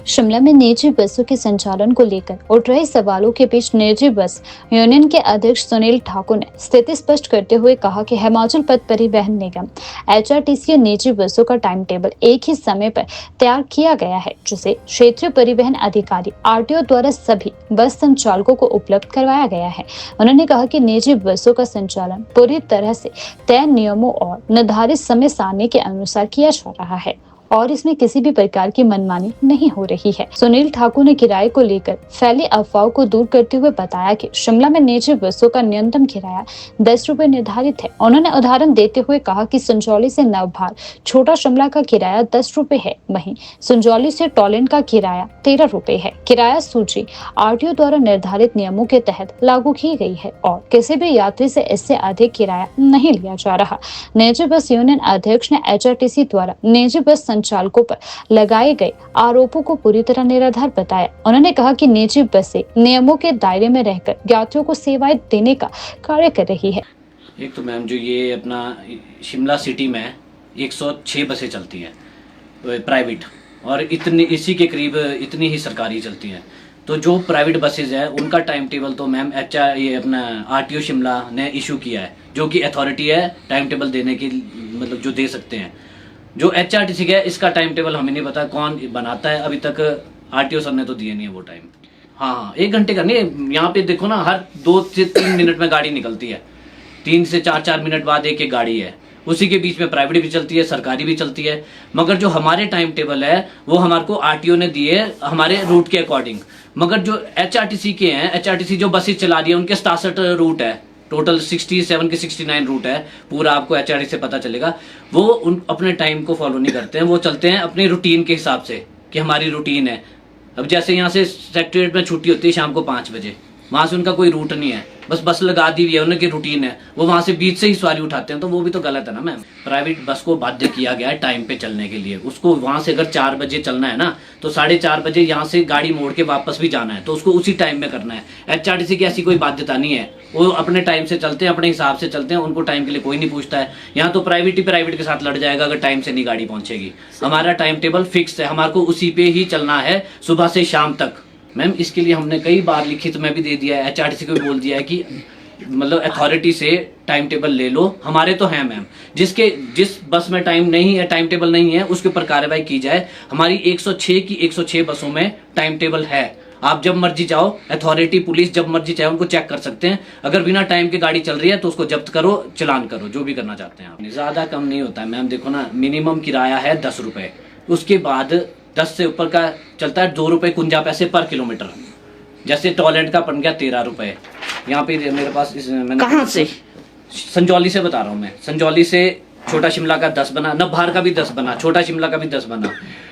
शिमला में निजी बसों के संचालन को लेकर उठ रहे सवालों के बीच निजी बस यूनियन के अध्यक्ष सुनील ठाकुर ने स्थिति स्पष्ट करते हुए कहा कि हिमाचल पथ परिवहन निगम एचआरटीसी और निजी बसों का टाइम टेबल एक ही समय पर तैयार किया गया है, जिसे क्षेत्रीय परिवहन अधिकारी आरटीओ द्वारा सभी बस संचालकों को उपलब्ध करवाया गया है। उन्होंने कहा कि निजी बसों का संचालन पूरी तरह से तय नियमों और निर्धारित समय सारणी के अनुसार किया जा रहा है और इसमें किसी भी प्रकार की मनमानी नहीं हो रही है। सुनील ठाकुर ने किराए को लेकर फैली अफवाहों को दूर करते हुए बताया कि शिमला में निजी बसों का न्यूनतम किराया 10 रुपए निर्धारित है। उन्होंने उदाहरण देते हुए कहा कि संजौली से नवभार छोटा शिमला का किराया 10 रुपए है, वहीं संजौली से टोलेंट का किराया 13 रुपए है। किराया सूची आरटीओ द्वारा निर्धारित नियमों के तहत लागू की गई है और किसी भी यात्री से इससे अधिक किराया नहीं लिया जा रहा। निजी बस यूनियन अध्यक्ष ने एचआरटीसी द्वारा निजी बस संचालकों पर लगाए गए आरोपों को पूरी तरह निराधार बताया। उन्होंने कहा कि निजी बसें नियमों के दायरे में रहकर यात्रियों को सेवाएं देने का कार्य कर रही है। एक तो मैम जो ये अपना शिमला सिटी में 106 बसें चलती हैं प्राइवेट, और इसी के करीब इतनी ही सरकारी चलती हैं। तो जो प्राइवेट बसेज है उनका टाइम टेबल तो मैम ये अपना आरटीओ शिमला ने इशू किया है, जो कि अथॉरिटी है टाइम टेबल देने की, मतलब जो दे सकते हैं। जो एचआरटीसी का है इसका टाइम टेबल हमें नहीं पता कौन बनाता है, अभी तक आरटीओ सर ने तो दिया नहीं है वो टाइम। हाँ, 1 घंटे का नहीं, यहाँ पे देखो ना, हर 2 से 3 मिनट में गाड़ी निकलती है, 3 से 4 मिनट बाद एक गाड़ी है। उसी के बीच में प्राइवेट भी चलती है, सरकारी भी चलती है। मगर जो हमारे टाइम टेबल है वो हमारे को आरटीओ ने दिए हमारे रूट के अकॉर्डिंग। मगर जो एचआरटीसी के हैं, एचआरटीसी जो बसेस चला रही है उनके 67 रूट है, टोटल 67 के 69 रूट है, पूरा आपको एचआरटीसी से पता चलेगा। वो उन अपने टाइम को फॉलो नहीं करते हैं, वो चलते हैं अपने रूटीन के हिसाब से कि हमारी रूटीन है। अब जैसे यहाँ से सेक्रेटरीट में छुट्टी होती है शाम को 5 बजे, वहां से उनका कोई रूट नहीं है, बस लगा दी हुई है, उनकी रूटीन है, वो वहां से बीच से ही सवारी उठाते हैं, तो वो भी तो गलत है ना मैम। प्राइवेट बस को बाध्य किया गया है टाइम पे चलने के लिए। उसको वहां से अगर 4 बजे चलना है ना, तो 4:30 बजे यहाँ से गाड़ी मोड़ के वापस भी जाना है, तो उसको उसी टाइम में करना है। एचआरटीसी की ऐसी कोई बाध्यता नहीं है, वो अपने टाइम से चलते हैं, अपने हिसाब से चलते हैं, उनको टाइम के लिए कोई नहीं पूछता है। यहाँ तो प्राइवेट ही प्राइवेट के साथ लड़ जाएगा अगर टाइम से नहीं गाड़ी पहुंचेगी। हमारा टाइम टेबल फिक्स है, हमारे को उसी पे ही चलना है सुबह से शाम तक। मैम इसके लिए हमने कई बार लिखित में भी दे दिया है, एचआरटीसी को भी बोल दिया है कि मतलब अथॉरिटी से टाइम टेबल ले लो। हमारे तो है मैम, जिस बस में टाइम नहीं है, टाइम टेबल नहीं है, उसके ऊपर कार्रवाई की जाए। हमारी 106 की 106 बसों में टाइम टेबल है। आप जब मर्जी जाओ, अथॉरिटी पुलिस जब मर्जी चाहे उनको चेक कर सकते हैं। अगर बिना टाइम के गाड़ी चल रही है तो उसको जब्त करो, चलान करो, जो भी करना चाहते हैं आप। ज्यादा कम नहीं होता है मैम, देखो ना, मिनिमम किराया है 10 रुपए, उसके बाद 10 से ऊपर का चलता है 2 रुपए 51 पैसे पर किलोमीटर। जैसे टॉयलेट का बन गया 13 रुपए। यहाँ पे मेरे पास मैंने कहाँ से? संजौली से बता रहा हूँ मैं। संजौली से छोटा शिमला का 10 बना, नवभार का भी 10 बना, छोटा शिमला का भी 10 बना,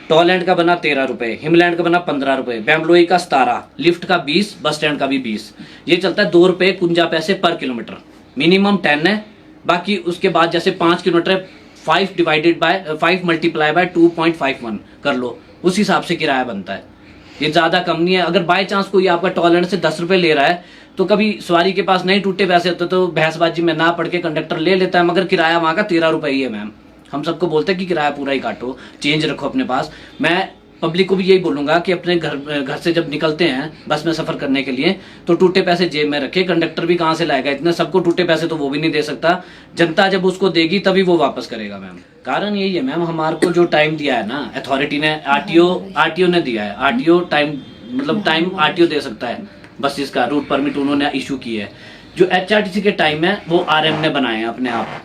टॉयलेट का बना 13 रुपए, हिमलैंड का बना 15 रुपए, बेम्बलोई का 17, लिफ्ट का 20, बस स्टैंड का भी 20। ये चलता है 2 रुपए 51 पैसे पर किलोमीटर। मिनिमम 10 है, बाकी उसके बाद जैसे 5 किलोमीटर है, 5 मल्टीप्लाई बाय 2.51 कर लो, उस हिसाब से किराया बनता है। ये ज्यादा कम नहीं है। अगर बाय चांस कोई आपका टॉयलेट से 10 रुपए ले रहा है, तो कभी सवारी के पास नहीं टूटे पैसे होते तो भैंसबाजी में ना पड़ के कंडक्टर ले लेता है, मगर किराया वहां का 13 रुपए ही है मैम। हम सबको बोलते हैं कि किराया पूरा ही काटो, चेंज रखो अपने पास। मैं पब्लिक को भी यही बोलूंगा कि अपने घर से जब निकलते हैं बस में सफर करने के लिए, तो टूटे पैसे जेब में रखे। कंडक्टर भी कहाँ से लाएगा इतने, सबको टूटे पैसे तो वो भी नहीं दे सकता। जनता जब उसको देगी तभी वो वापस करेगा मैम। कारण यही है मैम, हमारे को जो टाइम दिया है ना अथॉरिटी ने, आरटीओ ने दिया है। आरटीओ टाइम, मतलब टाइम आरटीओ दे सकता है, बस इसका रूट परमिट उन्होंने इशू की है। जो एचआरटीसी के टाइम है वो आरएम ने बनाए हैं अपने आप।